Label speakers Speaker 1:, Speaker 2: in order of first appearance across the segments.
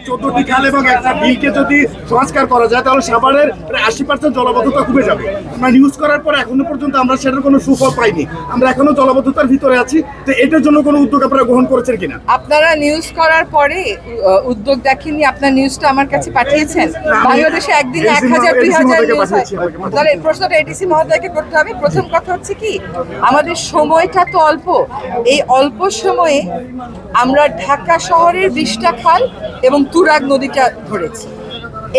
Speaker 1: 14টি খাল এবং একটা বিলকে যদি সংস্কার করা যায় তাহলে সাভারের প্রায় 80% জলাবদ্ধতা কমে যাবে। আমরা নিউজ করার পর এখনো পর্যন্ত আমরা সেটার কোনো সুফল পাইনি, আমরা এখনো জলাবদ্ধতার ভিতরে আছি। তো এটার জন্য কোনো উদ্যোগ আপনারা গ্রহণ করেছেন কিনা?
Speaker 2: আপনারা নিউজ করার পরে উদ্যোগ দেখেননি, আপনার নিউজটা আমার কাছে পাঠিয়েছেন। বাংলাদেশে একদিন 1000-2000 নিউজ হয়, তাহলে প্রশ্নটা এডিসি মহোদয়কে করতে হবে। প্রথম কথা হচ্ছে কি, আমাদের সময়টা তো অল্প, এই অল্প সময়ে আমরা ঢাকা শহরের 20টা খাল এবং তুরাগ নদীটা ধরেছি।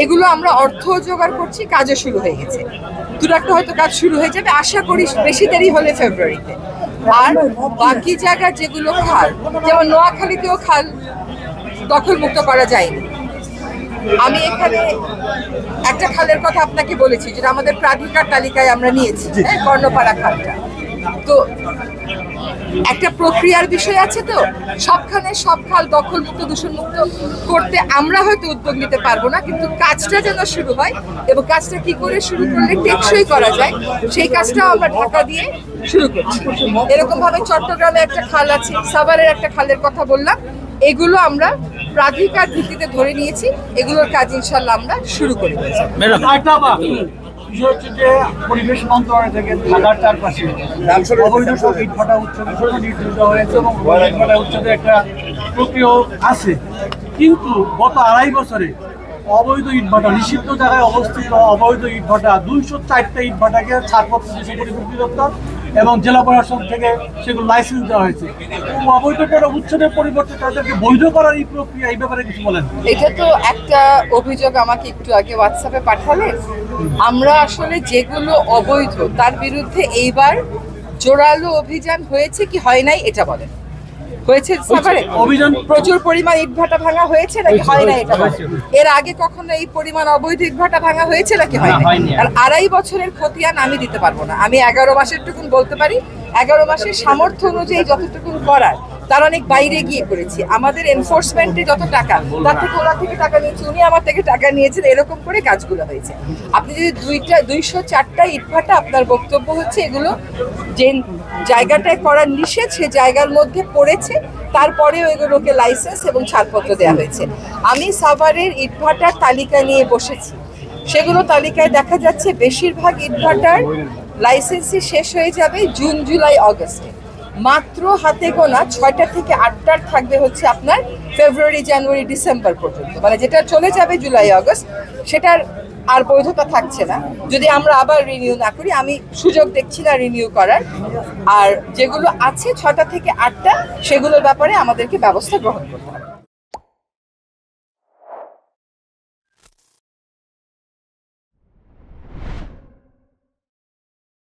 Speaker 2: এগুলো আমরা অর্থ জোগাড় করছি, কাজও শুরু হয়ে গেছে। তুরাগটা হয়তো কাজ শুরু হয়ে যাবে, আশা করি বেশি দেরি হলে ফেব্রুয়ারিতে। আর বাকি জায়গা যেগুলো খাল, যেমন নোয়াখালীতেও খাল দখলমুক্ত করা যায়নি। আমি এখানে একটা খালের কথা আপনাকে বলেছি, যেটা আমাদের প্রাধিকার তালিকায় আমরা নিয়েছি, কর্ণপাড়া খালটা। তো একটা প্রক্রিয়ার বিষয় আছে, তো সবখানে সব খাল দখলমুক্ত দূষণমুক্ত করতে আমরা হয়তো উদ্যোগ নিতে পারবো না, কিন্তু কাজটা যেন শুরু হয় এবং কাজটা কি করে শুরু করলে টেকসই করা যায় সেই কাজটাও আমরা ঢাকা দিয়ে শুরু করছি। এরকম ভাবে চট্টগ্রামে একটা খাল আছে, সাভারের একটা খালের কথা বললাম, এগুলো আমরা প্রাধিকার ভিত্তিতে ধরে নিয়েছি, এগুলোর কাজ ইনশাল্লাহ আমরা শুরু করে দিয়েছি।
Speaker 3: যে পরিবেশ মন্ত্রণালয় থেকে ঢাকার চারপাশে অবৈধ সব ইটভাটা উচ্ছেদ নির্ধারিত হয়েছে এবং ইটভাটা উচ্ছেদের একটা প্রক্রিয়া আছে, কিন্তু গত 2.5 বছরে অবৈধ ইটভাটা নিষিদ্ধ জায়গায় অবস্থিত অবৈধ ইটভাটা 204টা ইটভাটাকে ছাড়পত্র দিয়েছে পরিবেশ দপ্তর এবং জেলা প্রশাসন থেকে সেগুলো লাইসেন্স দেওয়া হয়েছে। অবৈধ করে উচ্ছেদের পরিবর্তে তাদেরকে বৈধ করার এই প্রক্রিয়া, এই ব্যাপারে কিছু বলেন?
Speaker 2: এটা তো একটা অভিযোগ আমাকে একটু আগে হোয়াটসঅ্যাপে পাঠালেন। আমরা আসলে যেগুলো অবৈধ তার বিরুদ্ধে এইবার জোরালো অভিযান হয়েছে কি হয় নাই এটা বলেন। হয়েছে সাভারে অভিযান, প্রচুর পরিমাণ ইটভাটা ভাঙা হয়েছে নাকি হয় না এটা বলেন। এর আগে কখনো এই পরিমাণ অবৈধ ইটভাটা ভাঙা হয়েছে নাকি হয় না? আর 2.5 বছরের খতিয়ান আমি দিতে পারবো না, আমি 11 মাসের টুকুন বলতে পারি। 11 মাসের সামর্থ্য অনুযায়ী যতটুকুন করার তার অনেক বাইরে গিয়ে করেছি। আমাদের এনফোর্সমেন্টে যত টাকা, তার থেকে ওরা থেকে টাকা নিয়েছি, উনি আমার থেকে টাকা নিয়েছেন, এরকম করে কাজগুলো হয়েছে। আপনি যদি 204টা ইটভাটা, আপনার বক্তব্য হচ্ছে এগুলো যে জায়গাটায় করার নিষেধ সে জায়গার মধ্যে পড়েছে, তারপরেও এগুলোকে লাইসেন্স এবং ছাড়পত্র দেওয়া হয়েছে। আমি সাভারের ইটভাটার তালিকা নিয়ে বসেছি, সেগুলো তালিকায় দেখা যাচ্ছে বেশিরভাগ ইটভাটার লাইসেন্সই শেষ হয়ে যাবে জুন, জুলাই, অগস্টে। মাত্র হাতে গোনা 6টা থেকে 8টার থাকবে হচ্ছে আপনার ফেব্রুয়ারি, জানুয়ারি, ডিসেম্বর পর্যন্ত, মানে যেটা চলে যাবে জুলাই, অগস্ট, সেটার আর বৈধতা থাকছে না যদি আমরা আবার রিনিউ না করি। আমি সুযোগ দেখছি না রিনিউ করার। আর যেগুলো আছে 6টা থেকে 8টা, সেগুলোর ব্যাপারে আমাদেরকে ব্যবস্থা গ্রহণ করতে হবে।